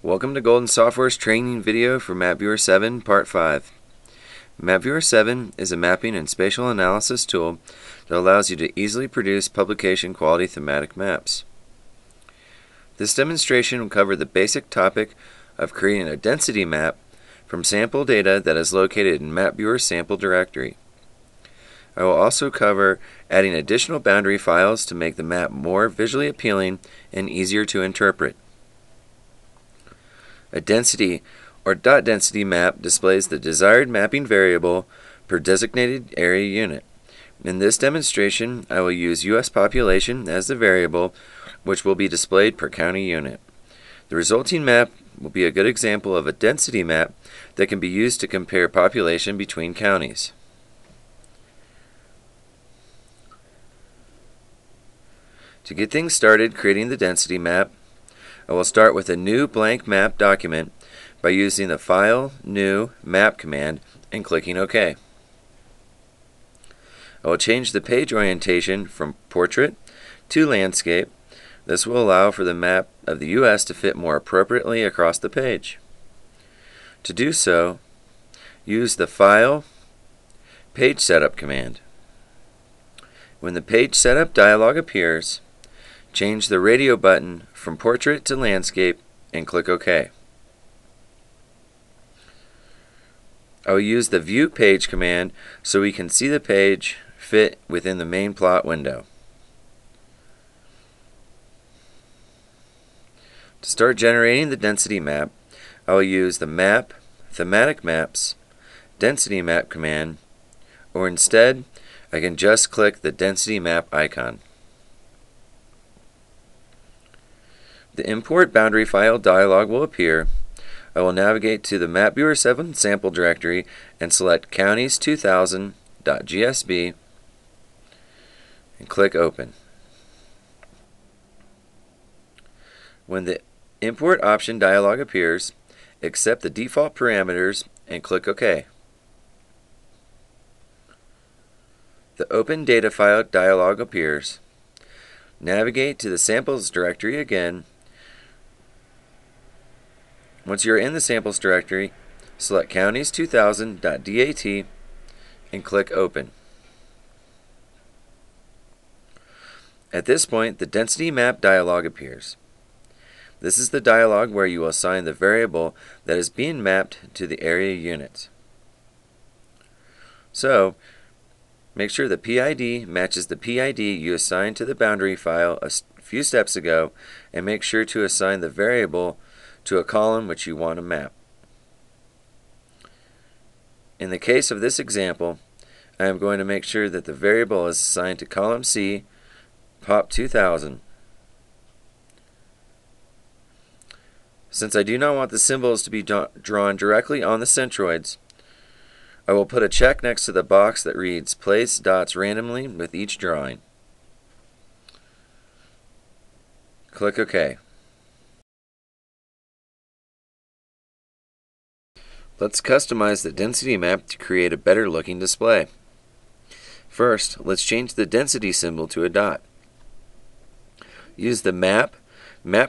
Welcome to Golden Software's training video for MapViewer 7 Part 5. MapViewer 7 is a mapping and spatial analysis tool that allows you to easily produce publication quality thematic maps. This demonstration will cover the basic topic of creating a density map from sample data that is located in MapViewer's sample directory. I will also cover adding additional boundary files to make the map more visually appealing and easier to interpret. A density or dot density map displays the desired mapping variable per designated area unit. In this demonstration, I will use U.S. population as the variable, which will be displayed per county unit. The resulting map will be a good example of a density map that can be used to compare population between counties. To get things started creating the density map, I will start with a new blank map document by using the File, New, Map command and clicking OK. I will change the page orientation from portrait to landscape. This will allow for the map of the U.S. to fit more appropriately across the page. To do so, use the File, Page Setup command. When the Page Setup dialog appears, change the radio button from portrait to landscape and click OK. I will use the View Page command so we can see the page fit within the main plot window. To start generating the density map, I will use the Map, Thematic Maps, Density Map command, or instead, I can just click the density map icon. The Import Boundary File dialog will appear. I will navigate to the MapViewer 7 sample directory and select counties2000.gsb and click Open. When the Import option dialog appears, accept the default parameters and click OK. The Open Data File dialog appears. Navigate to the Samples directory again. Once you are in the Samples directory, select counties2000.dat and click Open. At this point, the Density Map dialog appears. This is the dialog where you will assign the variable that is being mapped to the area unit. So, make sure the PID matches the PID you assigned to the boundary file a few steps ago, and make sure to assign the variable to a column which you want to map. In the case of this example, I am going to make sure that the variable is assigned to column C, Pop 2000. Since I do not want the symbols to be drawn directly on the centroids, I will put a check next to the box that reads Place dots randomly with each drawing. Click OK. Let's customize the density map to create a better looking display. First, let's change the density symbol to a dot. Use the Map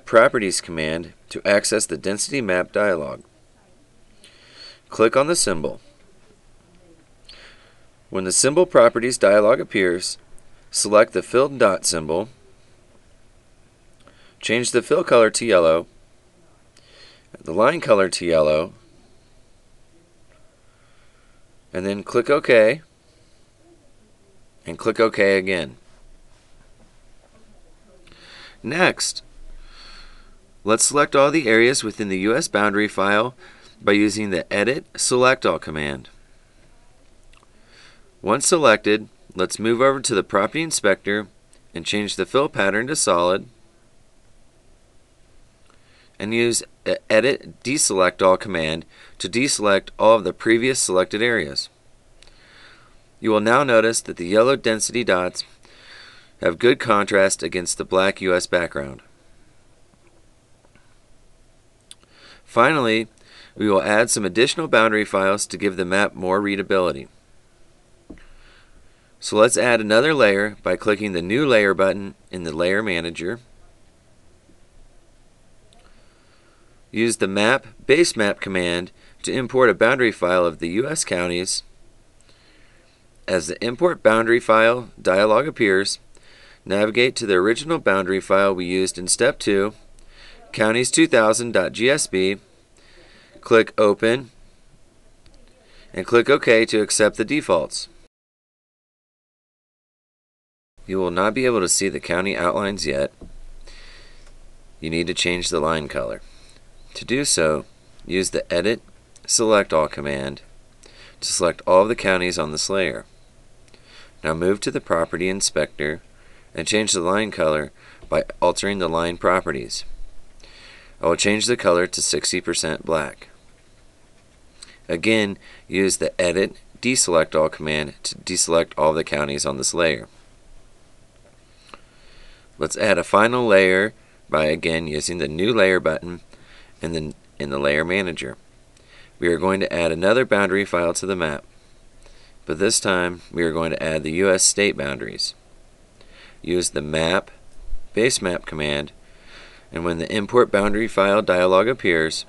Properties command to access the density map dialog. Click on the symbol. When the Symbol Properties dialog appears, select the filled dot symbol, change the fill color to yellow, the line color to yellow, and then click OK, and click OK again. Next, let's select all the areas within the U.S. boundary file by using the Edit Select All command. Once selected, let's move over to the Property Inspector and change the fill pattern to solid, and use the Edit Deselect All command to deselect all of the previous selected areas. You will now notice that the yellow density dots have good contrast against the black U.S. background. Finally, we will add some additional boundary files to give the map more readability. So let's add another layer by clicking the New Layer button in the Layer Manager. Use the map base map command to import a boundary file of the U.S. counties. As the import boundary file dialog appears, navigate to the original boundary file we used in step 2, counties2000.gsb, click Open, and click OK to accept the defaults. You will not be able to see the county outlines yet. You need to change the line color. To do so, use the Edit Select All command to select all of the counties on this layer. Now move to the Property Inspector and change the line color by altering the line properties. I will change the color to 60% black. Again, use the Edit Deselect All command to deselect all the counties on this layer. Let's add a final layer by again using the New Layer button in the Layer Manager. We are going to add another boundary file to the map, but this time we are going to add the U.S. state boundaries. Use the Map Base Map command, and when the Import Boundary File dialog appears,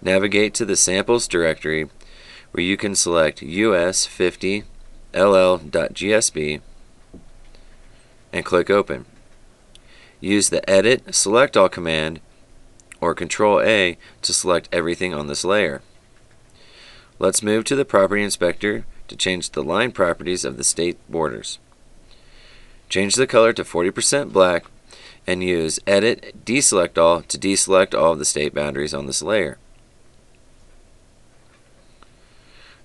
navigate to the Samples directory where you can select US50ll.gsb and click Open. Use the Edit Select All command or Control-A to select everything on this layer. Let's move to the Property Inspector to change the line properties of the state borders. Change the color to 40% black and use Edit Deselect All to deselect all of the state boundaries on this layer.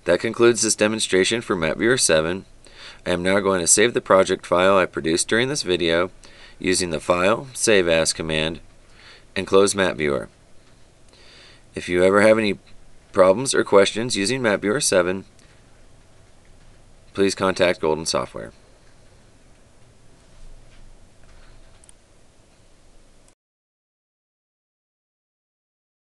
That concludes this demonstration for MapViewer 7. I am now going to save the project file I produced during this video using the File, Save As command, and close MapViewer. If you ever have any problems or questions using MapViewer 7, please contact Golden Software.